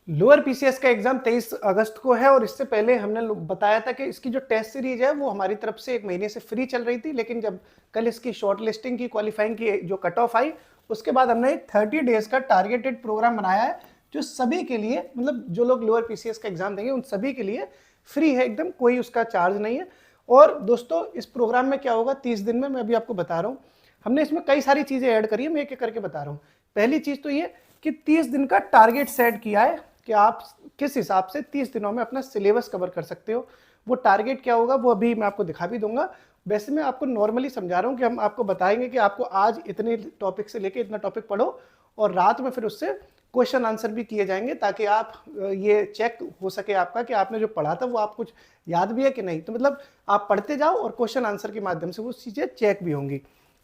Lower PCS का exam 23 अगस्त को है और इससे पहले हमने बताया था कि इसकी जो टेस्ट सीरीज है वो हमारी तरफ से 1 महीने से फ्री चल रही थी, लेकिन जब कल इसकी शॉर्ट लिस्टिंग की क्वालिफाइंग की जो कट ऑफ आई उसके बाद हमने एक 30 डेज का टारगेटेड प्रोग्राम बनाया है जो सभी के लिए, मतलब जो लोग लोअर पीसीएस का एग्जाम देंगे उन सभी के लिए फ्री है एकदम, कोई उसका चार्ज नहीं है। और दोस्तों इस प्रोग्राम में क्या होगा 30 दिन में, मैं अभी आपको बता रहा हूँ। हमने इसमें कई सारी चीजें ऐड करी है, मैं एक एक करके बता रहा हूँ। पहली चीज तो ये कि 30 दिन का टारगेट सेट किया है कि आप किस हिसाब से 30 दिनों में अपना सिलेबस कवर कर सकते हो। वो टारगेट क्या होगा वो अभी मैं आपको दिखा भी दूंगा। वैसे मैं आपको नॉर्मली समझा रहा हूँ कि हम आपको बताएंगे कि आपको आज इतने टॉपिक से लेके इतना टॉपिक पढ़ो और रात में फिर उससे क्वेश्चन आंसर भी किए जाएंगे ताकि आप ये चेक हो सके आपका कि आपने जो पढ़ा था वो आप कुछ याद भी है कि नहीं। तो मतलब आप पढ़ते जाओ और क्वेश्चन आंसर के माध्यम से वो चीज़ें चेक भी होंगी।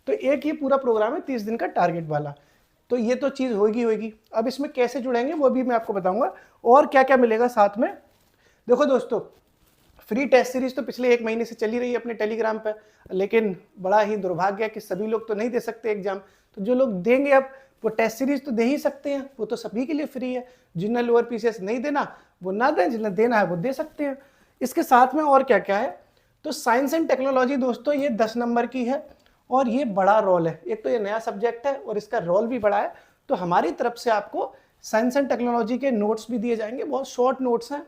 तो एक ये पूरा प्रोग्राम है 30 दिन का टारगेट वाला। तो ये तो चीज़ होगी। अब इसमें कैसे जुड़ेंगे वो भी मैं आपको बताऊंगा और क्या क्या मिलेगा साथ में। देखो दोस्तों, फ्री टेस्ट सीरीज तो पिछले 1 महीने से चली रही है अपने टेलीग्राम पर, लेकिन बड़ा ही दुर्भाग्य है कि सभी लोग तो नहीं दे सकते एग्जाम। तो जो लोग देंगे अब वो टेस्ट सीरीज तो दे ही सकते हैं, वो तो सभी के लिए फ्री है। जिन्हें लोअर पीसीएस नहीं देना वो ना दें, जिन्हें देना है वो दे सकते हैं। इसके साथ में और क्या क्या है, तो साइंस एंड टेक्नोलॉजी दोस्तों ये 10 नंबर की है और ये बड़ा रोल है। एक तो ये नया सब्जेक्ट है और इसका रोल भी बड़ा है। तो हमारी तरफ से आपको साइंस एंड टेक्नोलॉजी के नोट्स भी दिए जाएंगे, बहुत शॉर्ट नोट्स हैं,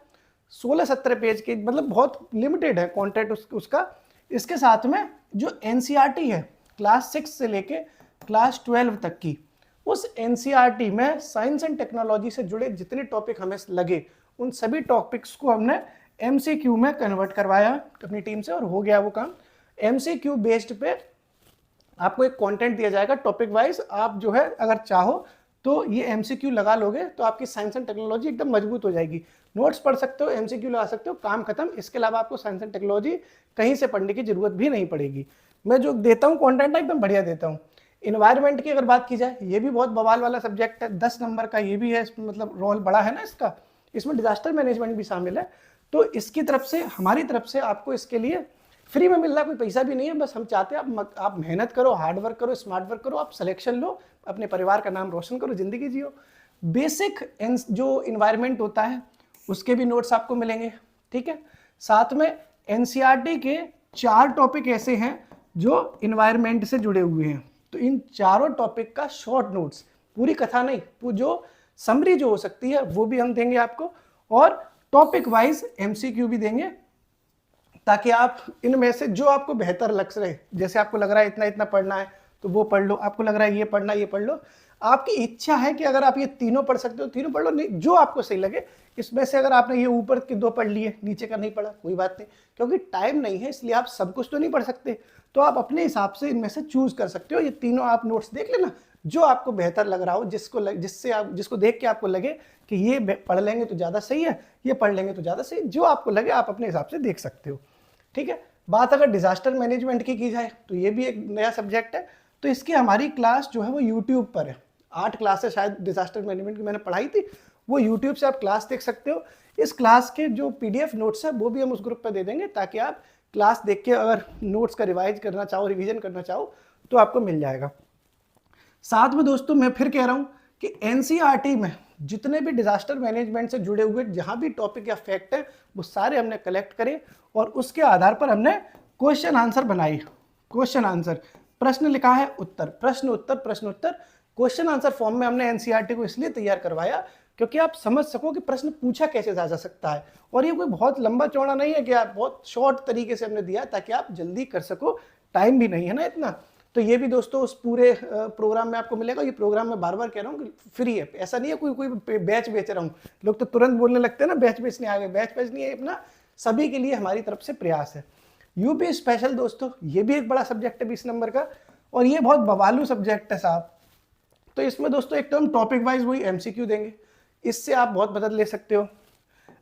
16-17 पेज के, मतलब बहुत लिमिटेड है कंटेंट उसका। इसके साथ में जो एनसीईआरटी है क्लास 6 से लेके क्लास 12 तक की, उस एनसीईआरटी में साइंस एंड टेक्नोलॉजी से जुड़े जितने टॉपिक हमें लगे उन सभी टॉपिक्स को हमने एमसीक्यू में कन्वर्ट करवाया अपनी टीम से और हो गया वो काम। एमसीक्यू बेस्ड पे आपको एक कंटेंट दिया जाएगा टॉपिक वाइज। आप जो है अगर चाहो तो ये एमसीक्यू लगा लोगे तो आपकी साइंस एंड टेक्नोलॉजी एकदम मजबूत हो जाएगी। नोट्स पढ़ सकते हो, एमसीक्यू लगा सकते हो, काम खत्म। इसके अलावा आपको साइंस एंड टेक्नोलॉजी कहीं से पढ़ने की जरूरत भी नहीं पड़ेगी। मैं जो देता हूँ कंटेंट एकदम बढ़िया देता हूँ। इन्वायरमेंट की अगर बात की जाए, ये भी बहुत बवाल वाला सब्जेक्ट है, 10 नंबर का ये भी है, मतलब रोल बड़ा है ना इसका। इसमें डिजास्टर मैनेजमेंट भी शामिल है। तो इसकी तरफ से, हमारी तरफ से आपको इसके लिए फ्री में मिल रहा है, कोई पैसा भी नहीं है। बस हम चाहते हैं आप मेहनत करो, हार्ड वर्क करो, स्मार्ट वर्क करो, आप सिलेक्शन लो, अपने परिवार का नाम रोशन करो, जिंदगी जियो। बेसिक जो इन्वायरमेंट होता है उसके भी नोट्स आपको मिलेंगे, ठीक है। साथ में एनसीईआरटी के 4 टॉपिक ऐसे हैं जो इन्वायरमेंट से जुड़े हुए हैं। तो इन चारों टॉपिक का शॉर्ट नोट्स, पूरी कथा नहीं, जो समरी जो हो सकती है वो भी हम देंगे आपको, और टॉपिक वाइज एमसीक्यू भी देंगे ताकि आप इनमें से जो आपको बेहतर लग रहे, जैसे आपको लग रहा है इतना इतना पढ़ना है तो वो पढ़ लो, आपको लग रहा है ये पढ़ना ये पढ़ लो। आपकी इच्छा है कि अगर आप ये तीनों पढ़ सकते हो तीनों पढ़ लो, नहीं जो आपको सही लगे। इसमें से अगर आपने ये ऊपर के 2 पढ़ लिए, नीचे का नहीं पढ़ा, कोई बात नहीं, क्योंकि टाइम नहीं है इसलिए आप सब कुछ तो नहीं पढ़ सकते। तो आप अपने हिसाब से इनमें से चूज कर सकते हो। ये तीनों आप नोट्स देख लेना, जो आपको बेहतर लग रहा हो, जिसको देख के आपको लगे कि ये पढ़ लेंगे तो ज़्यादा सही है, ये पढ़ लेंगे तो ज़्यादा सही, जो आपको लगे आप अपने हिसाब से देख सकते हो, ठीक है। बात अगर डिजास्टर मैनेजमेंट की जाए तो ये भी एक नया सब्जेक्ट है। तो इसकी हमारी क्लास जो है वो यूट्यूब पर है, 8 क्लासेस शायद डिजास्टर मैनेजमेंट की मैंने पढ़ाई थी, वो यूट्यूब से आप क्लास देख सकते हो। इस क्लास के जो पीडीएफ नोट्स है वो भी हम उस ग्रुप पर दे देंगे ताकि आप क्लास देख के अगर नोट्स का रिवाइज करना चाहो, रिवीजन करना चाहो तो आपको मिल जाएगा। साथ में दोस्तों मैं फिर कह रहा हूँ कि एनसीईआरटी में जितने भी डिजास्टर मैनेजमेंट से जुड़े हुए जहां भी टॉपिक या फैक्ट है वो सारे हमने कलेक्ट करे और उसके आधार पर हमने क्वेश्चन आंसर बनाई। क्वेश्चन आंसर, प्रश्न लिखा है, उत्तर, प्रश्न उत्तर, प्रश्न उत्तर, क्वेश्चन आंसर फॉर्म में हमने एनसीईआरटी को इसलिए तैयार करवाया क्योंकि आप समझ सको कि प्रश्न पूछा कैसे जा सकता है। और ये कोई बहुत लंबा चौड़ा नहीं है कि आप, बहुत शॉर्ट तरीके से हमने दिया ताकि आप जल्दी कर सको, टाइम भी नहीं है ना इतना। तो ये भी दोस्तों उस पूरे प्रोग्राम में आपको मिलेगा। ये प्रोग्राम मैं बार बार कह रहा हूँ कि फ्री है, ऐसा नहीं है कोई बैच बेच रहा हूँ। लोग तो तुरंत बोलने लगते हैं ना बैच बेचने आ गए, बैच नहीं है, अपना सभी के लिए हमारी तरफ से प्रयास है। यूपी स्पेशल दोस्तों ये भी एक बड़ा सब्जेक्ट है 20 नंबर का, और ये बहुत बवालू सब्जेक्ट है साहब। तो इसमें दोस्तों एक तो हम टॉपिक वाइज वही एमसीक्यू देंगे, इससे आप बहुत मदद ले सकते हो।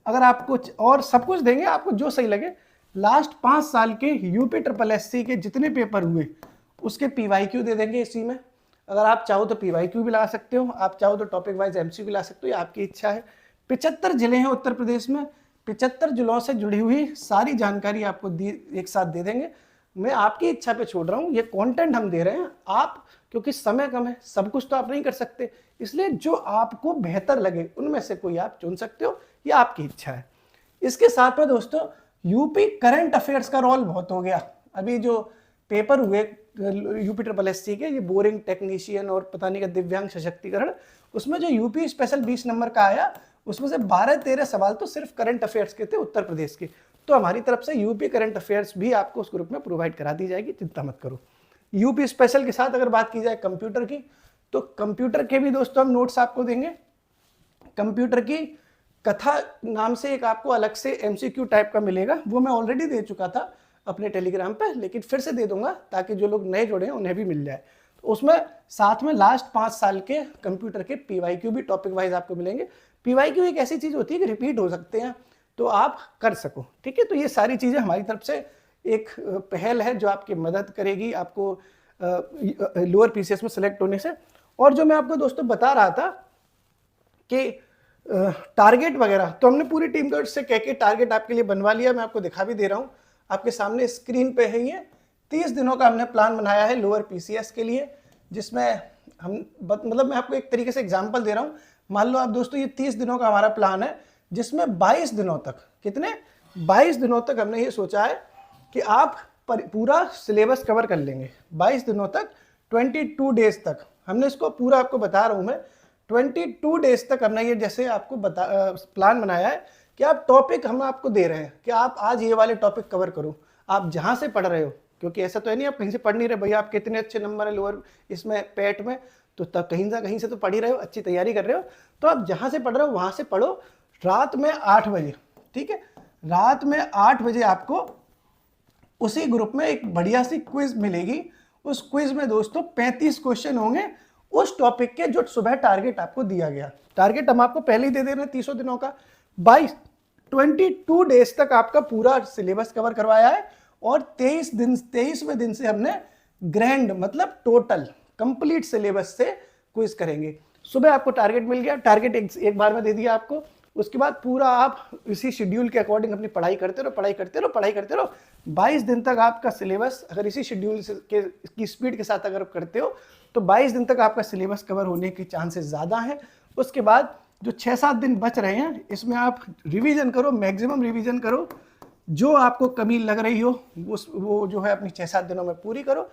अगर आप कुछ और सब कुछ देंगे आपको जो सही लगे। लास्ट 5 साल के यूपी SSSC के जितने पेपर हुए उसके पीवाईक्यू दे देंगे इसी में। अगर आप चाहो तो पीवाईक्यू भी लगा सकते हो, आप चाहो तो टॉपिक वाइज एमसीक्यू भी ला सकते हो, ये आपकी इच्छा है। 75 जिले हैं उत्तर प्रदेश में, 75 जिलों से जुड़ी हुई सारी जानकारी आपको एक साथ दे देंगे। मैं आपकी इच्छा पे छोड़ रहा हूँ, ये कंटेंट हम दे रहे हैं आप, क्योंकि समय कम है, सब कुछ तो आप नहीं कर सकते, इसलिए जो आपको बेहतर लगे उनमें से कोई आप चुन सकते हो, ये आपकी इच्छा है। इसके साथ में दोस्तों यूपी करंट अफेयर्स का रोल बहुत हो गया। अभी जो पेपर हुए यूपी ट्रिपल एससी के, ये बोरिंग टेक्नीशियन और पता नहीं का दिव्यांग सशक्तिकरण, उसमें जो यूपी स्पेशल 20 नंबर का आया, उसमें से 12-13 सवाल तो सिर्फ करंट अफेयर्स के थे उत्तर प्रदेश के। तो हमारी तरफ से यूपी करंट अफेयर्स भी आपको उस ग्रुप में प्रोवाइड करा दी जाएगी, चिंता मत करो। यूपी स्पेशल के साथ अगर बात की जाए कंप्यूटर की, तो कंप्यूटर के भी दोस्तों हम नोट्स आपको देंगे। कंप्यूटर की कथा नाम से एक आपको अलग से एमसीक्यू टाइप का मिलेगा, वो मैं ऑलरेडी दे चुका था अपने टेलीग्राम पे, लेकिन फिर से दे दूंगा ताकि जो लोग नए जुड़े हैं उन्हें भी मिल जाए। तो उसमें साथ में लास्ट 5 साल के कंप्यूटर के पीवाईक्यू भी टॉपिक वाइज आपको मिलेंगे। पीवाईक्यू एक ऐसी चीज होती है कि रिपीट हो सकते हैं, तो आप कर सको, ठीक है। तो ये सारी चीजें हमारी तरफ से एक पहल है जो आपकी मदद करेगी आपको लोअर पीसीएस में सेलेक्ट होने से। और जो मैं आपको दोस्तों बता रहा था कि टारगेट वगैरह, तो हमने पूरी टीम को से कह के टारगेट आपके लिए बनवा लिया। मैं आपको दिखा भी दे रहा हूँ, आपके सामने स्क्रीन पे है। ये 30 दिनों का हमने प्लान बनाया है लोअर पीसीएस के लिए, जिसमें हम मतलब मैं आपको एक तरीके से एग्जांपल दे रहा हूँ। मान लो आप दोस्तों ये 30 दिनों का हमारा प्लान है, जिसमें 22 दिनों तक, कितने 22 दिनों तक हमने ये सोचा है कि आप पूरा सिलेबस कवर कर लेंगे 22 दिनों तक, 22 डेज तक। हमने इसको पूरा आपको बता रहा हूँ मैं, 22 डेज तक हमने ये जैसे आपको प्लान बनाया है कि आप टॉपिक हम आपको दे रहे हैं कि आप आज ये वाले टॉपिक कवर करो, आप जहाँ से पढ़ रहे हो, क्योंकि ऐसा तो है नहीं आप कहीं से पढ़ नहीं रहे भैया, आप कितने अच्छे नंबर है लोअर इसमें पैट में, तो तब कहीं से तो पढ़ ही रहे हो, अच्छी तैयारी कर रहे हो। तो आप जहाँ से पढ़ रहे हो वहाँ से पढ़ो, रात में 8 बजे, ठीक है, रात में 8 बजे आपको उसी ग्रुप में एक बढ़िया सी क्विज मिलेगी। उस क्विज में दोस्तों 35 क्वेश्चन होंगे उस टॉपिक के जो सुबह टारगेट आपको दिया गया। टारगेट हम आपको पहले ही दे दे रहे हैं 30 दिनों का। 22 डेज तक आपका पूरा सिलेबस कवर करवाया है, और 23वें दिन से हमने ग्रैंड मतलब टोटल कंप्लीट सिलेबस से क्विज करेंगे। सुबह आपको टारगेट मिल गया, टारगेट एक बार में दे दिया आपको। उसके बाद पूरा आप इसी शेड्यूल के अकॉर्डिंग अपनी पढ़ाई करते रहो। 22 दिन तक आपका सिलेबस, अगर इसी शेड्यूल की स्पीड के साथ अगर करते हो तो 22 दिन तक आपका सिलेबस कवर होने के चांसेस ज़्यादा हैं। उसके बाद जो 6-7 दिन बच रहे हैं, इसमें आप रिवीजन करो, मैक्सिमम रिवीजन करो, जो आपको कमी लग रही हो वो जो है अपनी 6-7 दिनों में पूरी करो।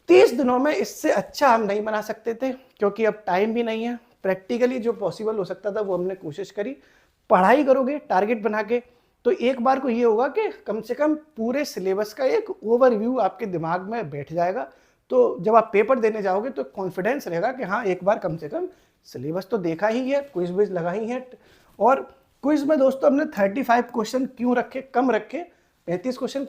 30 दिनों में इससे अच्छा हम नहीं बना सकते थे, क्योंकि अब टाइम भी नहीं है। प्रैक्टिकली जो पॉसिबल हो सकता था वो हमने कोशिश करी। पढ़ाई करोगे टारगेट बना के, तो एक बार को ये होगा कि कम से कम पूरे सिलेबस का एक ओवरव्यू आपके दिमाग में बैठ जाएगा। तो जब आप पेपर देने जाओगे तो कॉन्फिडेंस रहेगा कि हाँ एक बार कम से कम सिलेबस तो देखा ही है, क्विज विज लगा ही है। और क्विज में दोस्तों हमने 35 क्वेश्चन क्यों रखे, कम रखे, 35 क्वेश्चन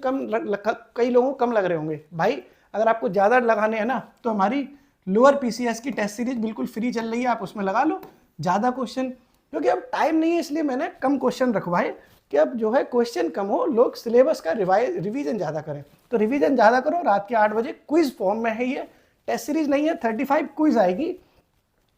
कई लोगों को कम लग रहे होंगे भाई। अगर आपको ज़्यादा लगाने हैं ना, तो हमारी लोअर पीसीएस की टेस्ट सीरीज बिल्कुल फ्री चल रही है, आप उसमें लगा लो ज़्यादा क्वेश्चन। क्योंकि अब टाइम नहीं है, इसलिए मैंने कम क्वेश्चन रखवाए कि अब जो है क्वेश्चन कम हो, लोग सिलेबस का रिवीजन ज़्यादा करें। तो रिवीजन ज़्यादा करो, रात के 8 बजे क्विज फॉर्म में है, ये टेस्ट सीरीज नहीं है। 35 क्विज आएगी,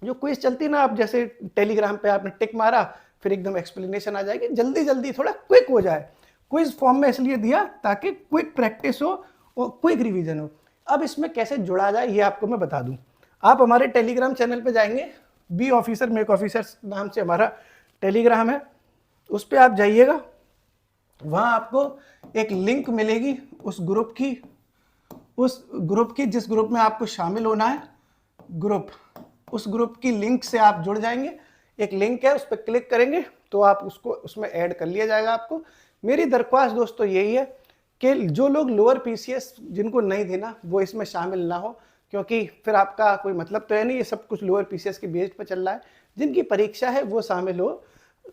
जो क्विज चलती ना, आप जैसे टेलीग्राम पे आपने टिक मारा फिर एकदम एक्सप्लेनेशन आ जाएगी, जल्दी जल्दी थोड़ा क्विक हो जाए। क्विज फॉर्म में इसलिए दिया ताकि क्विक प्रैक्टिस हो और क्विक रिवीजन हो। अब इसमें कैसे जुड़ा जाए ये आपको मैं बता दूं। आप हमारे टेलीग्राम चैनल पे जाएंगे, बी ऑफिसर मेक ऑफिसर्स नाम से हमारा टेलीग्राम है, उस पर आप जाइएगा। वहाँ आपको एक लिंक मिलेगी उस ग्रुप की जिस ग्रुप में आपको शामिल होना है, उस ग्रुप की लिंक से आप जुड़ जाएंगे। एक लिंक है, उस पर क्लिक करेंगे तो आप उसको उसमें ऐड कर लिया जाएगा आपको। मेरी दरख्वास्त दोस्तों यही है कि जो लोग लोअर पीसीएस जिनको नहीं देना वो इसमें शामिल ना हो, क्योंकि फिर आपका कोई मतलब तो है नहीं, ये सब कुछ लोअर पीसीएस के बेस पर चल रहा है। जिनकी परीक्षा है वो शामिल हो,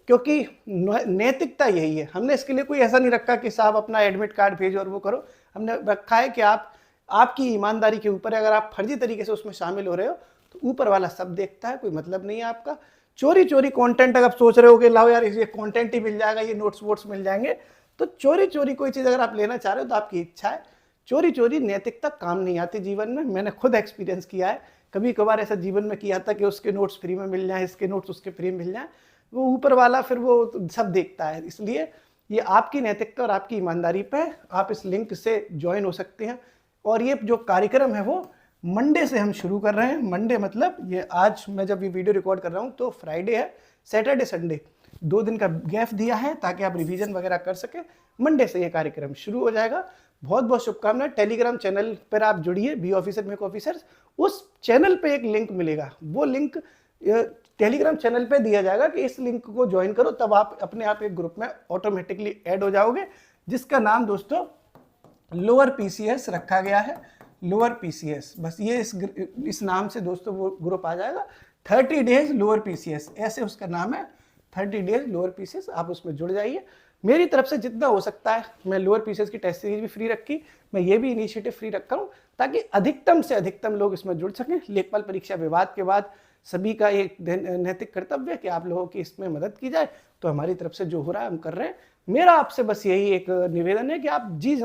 क्योंकि नैतिकता यही है। हमने इसके लिए कोई ऐसा नहीं रखा कि साहब अपना एडमिट कार्ड भेजो और वो करो। हमने रखा है कि आपकी ईमानदारी के ऊपर है। अगर आप फर्जी तरीके से उसमें शामिल हो रहे हो तो ऊपर वाला सब देखता है, कोई मतलब नहीं है आपका। चोरी कंटेंट अगर आप सोच रहे हो कि लाओ यार ये कंटेंट ही मिल जाएगा, ये नोट्स वोट्स मिल जाएंगे, तो चोरी कोई चीज़ अगर आप लेना चाह रहे हो तो आपकी इच्छा है। चोरी नैतिकता काम नहीं आती जीवन में, मैंने खुद एक्सपीरियंस किया है। कभी कभार ऐसा जीवन में किया था कि उसके नोट्स फ्री में मिल जाए, इसके नोट्स उसके फ्री में मिल जाए, वो ऊपर वाला फिर वो सब देखता है। इसलिए ये आपकी नैतिकता और आपकी ईमानदारी पे आप इस लिंक से ज्वाइन हो सकते हैं। और ये जो कार्यक्रम है वो मंडे से हम शुरू कर रहे हैं। मंडे मतलब ये आज मैं जब ये वीडियो रिकॉर्ड कर रहा हूँ तो फ्राइडे है, सैटरडे संडे 2 दिन का गैप दिया है ताकि आप रिवीजन वगैरह कर सकें। मंडे से ये कार्यक्रम शुरू हो जाएगा। बहुत बहुत शुभकामनाएं। टेलीग्राम चैनल पर आप जुड़िए, बी ऑफिसर मेक ऑफिसर्स। उस चैनल पे एक लिंक मिलेगा, वो लिंक टेलीग्राम चैनल पे दिया जाएगा कि इस लिंक को ज्वाइन करो, तब आप अपने आप एक ग्रुप में ऑटोमेटिकली ऐड हो जाओगे, जिसका नाम दोस्तों लोअर पीसीएस रखा गया है। लोअर पीसीएस, बस ये इस नाम से दोस्तों वो ग्रुप आ जाएगा। 30 डेज लोअर पीसीएस ऐसे उसका नाम है, 30 डेज लोअर पीसीएस। आप उसमें जुड़ जाइए। मेरी तरफ से जितना हो सकता है मैं लोअर पीसीएस की टेस्ट सीरीज भी फ्री रखी, मैं ये भी इनिशिएटिव फ्री रखा हूँ ताकि अधिकतम से अधिकतम लोग इसमें जुड़ सकें। लेखपाल परीक्षा विवाद के बाद सभी का एक नैतिक कर्तव्य है कि आप लोगों की इसमें मदद की जाए, तो हमारी तरफ से जो हो रहा है हम कर रहे हैं। मेरा आपसे बस यही एक निवेदन है कि आप जी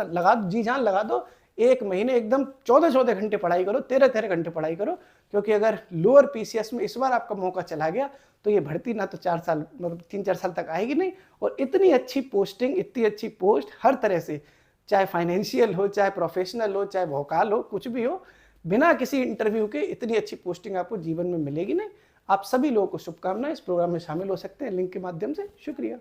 जान लगा दो। एक महीने एकदम 14-14 घंटे पढ़ाई करो, 13-13 घंटे पढ़ाई करो, क्योंकि अगर लोअर पीसीएस में इस बार आपका मौका चला गया तो ये भर्ती ना तो 4 साल मतलब 3-4 साल तक आएगी नहीं। और इतनी अच्छी पोस्टिंग, इतनी अच्छी पोस्ट हर तरह से, चाहे फाइनेंशियल हो, चाहे प्रोफेशनल हो, चाहे वोकाल हो, कुछ भी हो, बिना किसी इंटरव्यू के इतनी अच्छी पोस्टिंग आपको जीवन में मिलेगी नहीं। आप सभी लोगों को शुभकामनाएं। इस प्रोग्राम में शामिल हो सकते हैं लिंक के माध्यम से। शुक्रिया।